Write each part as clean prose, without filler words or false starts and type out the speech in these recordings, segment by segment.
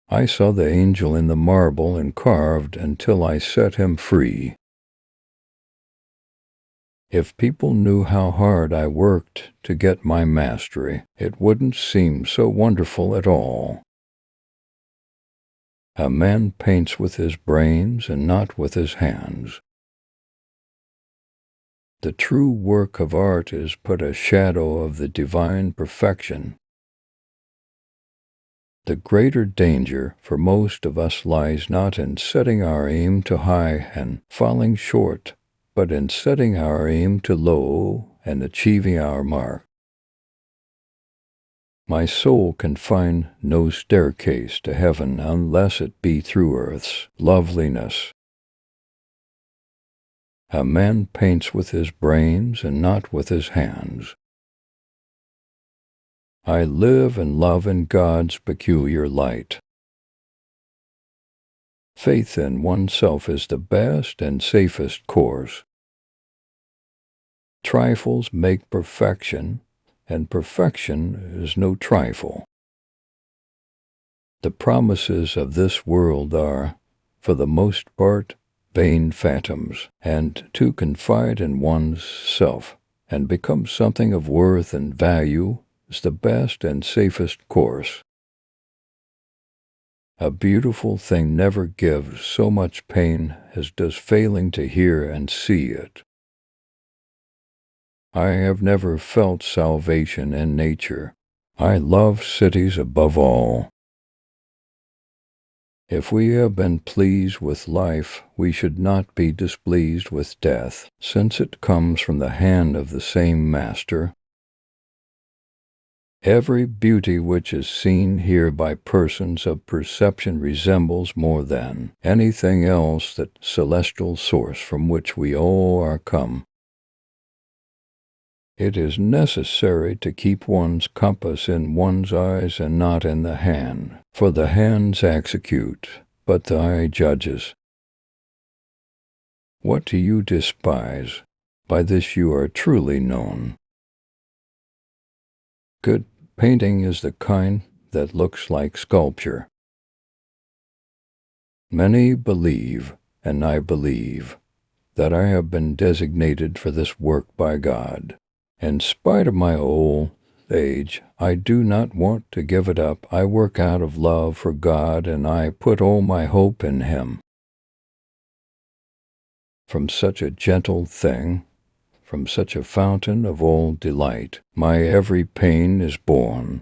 I saw the angel in the marble and carved until I set him free. If people knew how hard I worked to get my mastery, it wouldn't seem so wonderful at all. A man paints with his brains and not with his hands. The true work of art is but a shadow of the divine perfection. The greater danger for most of us lies not in setting our aim too high and falling short, but in setting our aim too low and achieving our mark. My soul can find no staircase to heaven unless it be through earth's loveliness. A man paints with his brains and not with his hands. I live and love in God's peculiar light. Faith in oneself is the best and safest course. Trifles make perfection, and perfection is no trifle. The promises of this world are, for the most part, vain phantoms, and to confide in one's self and become something of worth and value is the best and safest course. A beautiful thing never gives so much pain as does failing to hear and see it. I have never felt salvation in nature. I love cities above all. If we have been pleased with life, we should not be displeased with death, since it comes from the hand of the same Master. Every beauty which is seen here by persons of perception resembles more than anything else that celestial source from which we all are come. It is necessary to keep one's compass in one's eyes and not in the hand, for the hands execute, but the eye judges. What do you despise? By this you are truly known. Good painting is the kind that looks like sculpture. Many believe, and I believe, that I have been designated for this work by God. In spite of my old age, I do not want to give it up. I work out of love for God, and I put all my hope in Him. From such a gentle thing, from such a fountain of all delight, my every pain is born.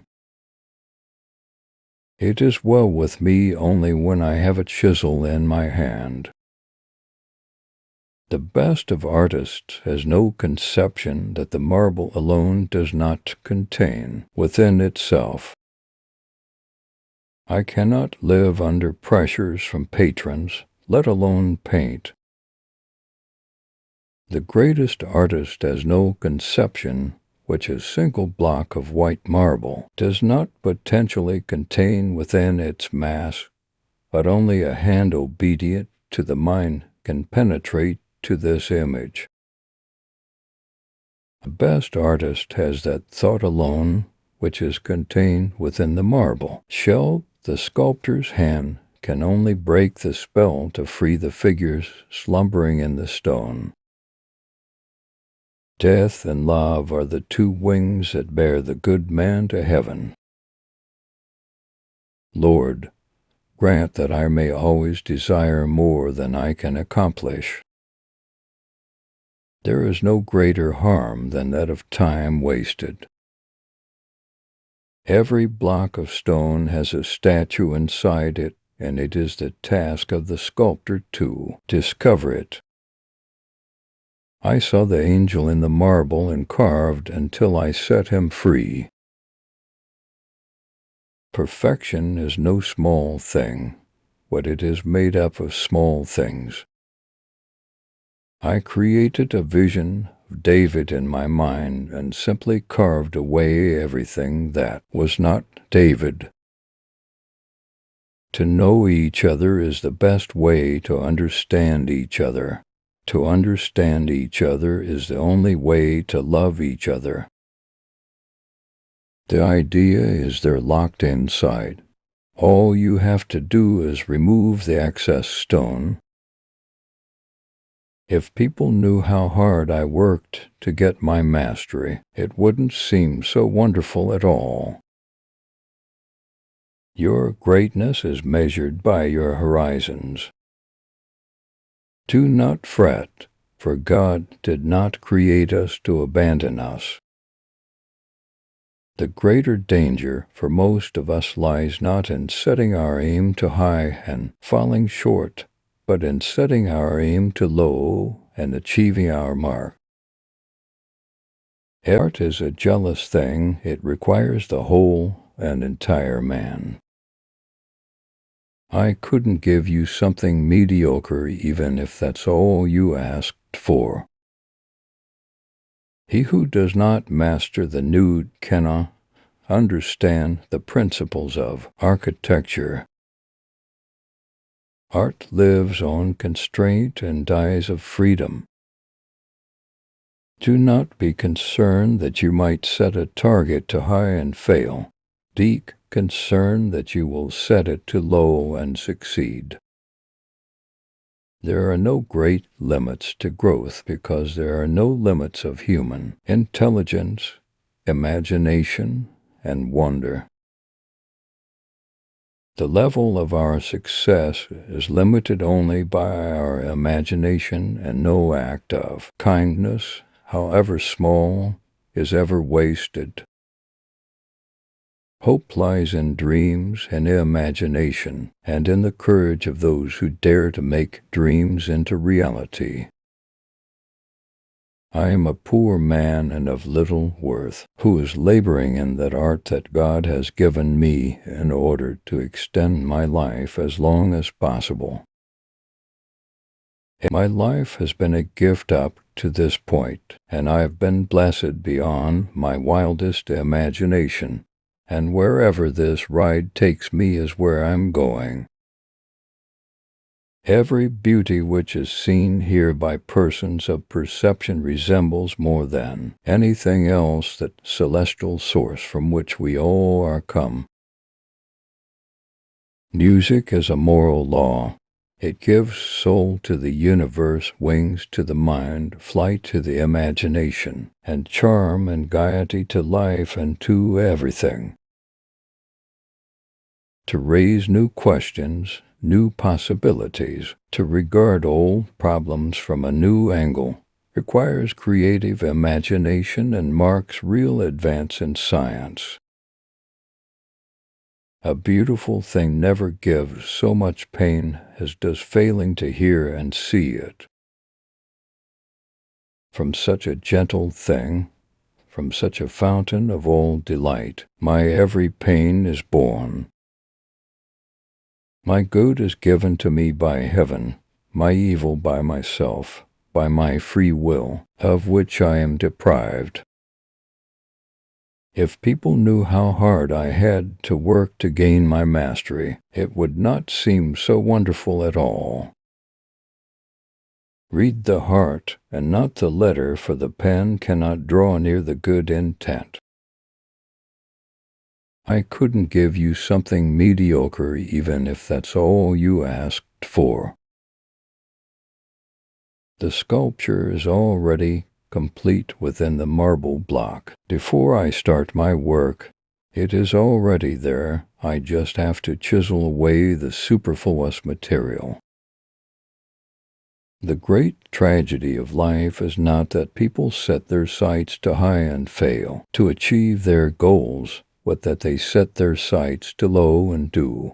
It is well with me only when I have a chisel in my hand. The best of artists has no conception that the marble alone does not contain within itself. I cannot live under pressures from patrons, let alone paint. The greatest artist has no conception which a single block of white marble does not potentially contain within its mass, but only a hand obedient to the mind can penetrate to this image. The best artist has that thought alone which is contained within the marble. Shall the sculptor's hand can only break the spell to free the figures slumbering in the stone. Death and love are the two wings that bear the good man to heaven. Lord, grant that I may always desire more than I can accomplish. There is no greater harm than that of time wasted. Every block of stone has a statue inside it, and it is the task of the sculptor to discover it. I saw the angel in the marble and carved until I set him free. Perfection is no small thing, but it is made up of small things. I created a vision of David in my mind and simply carved away everything that was not David. To know each other is the best way to understand each other. To understand each other is the only way to love each other. The idea is there locked inside. All you have to do is remove the excess stone. If people knew how hard I worked to get my mastery, it wouldn't seem so wonderful at all. Your greatness is measured by your horizons. Do not fret, for God did not create us to abandon us. The greater danger for most of us lies not in setting our aim too high and falling short, but in setting our aim too low and achieving our mark. Art is a jealous thing. It requires the whole and entire man. I couldn't give you something mediocre even if that's all you asked for. He who does not master the nude cannot understand the principles of architecture. Art lives on constraint and dies of freedom. Do not be concerned that you might set a target too high and fail. Be concerned that you will set it too low and succeed. There are no great limits to growth because there are no limits of human intelligence, imagination, and wonder. The level of our success is limited only by our imagination, and no act of kindness, however small, is ever wasted. Hope lies in dreams and imagination, and in the courage of those who dare to make dreams into reality. I am a poor man and of little worth, who is laboring in that art that God has given me in order to extend my life as long as possible. My life has been a gift up to this point, and I have been blessed beyond my wildest imagination, and wherever this ride takes me is where I'm going. Every beauty which is seen here by persons of perception resembles more than anything else that celestial source from which we all are come. Music is a moral law. It gives soul to the universe, wings to the mind, flight to the imagination, and charm and gaiety to life and to everything. To raise new questions, new possibilities, to regard old problems from a new angle, requires creative imagination and marks real advance in science. A beautiful thing never gives so much pain as does failing to hear and see it. From such a gentle thing, from such a fountain of all delight, my every pain is born. My good is given to me by heaven, my evil by myself, by my free will, of which I am deprived. If people knew how hard I had to work to gain my mastery, it would not seem so wonderful at all. Read the heart and not the letter, for the pen cannot draw near the good intent. I couldn't give you something mediocre even if that's all you asked for. The sculpture is already complete within the marble block. Before I start my work, it is already there. I just have to chisel away the superfluous material. The great tragedy of life is not that people set their sights too high and fail to achieve their goals, but that they set their sights too low and do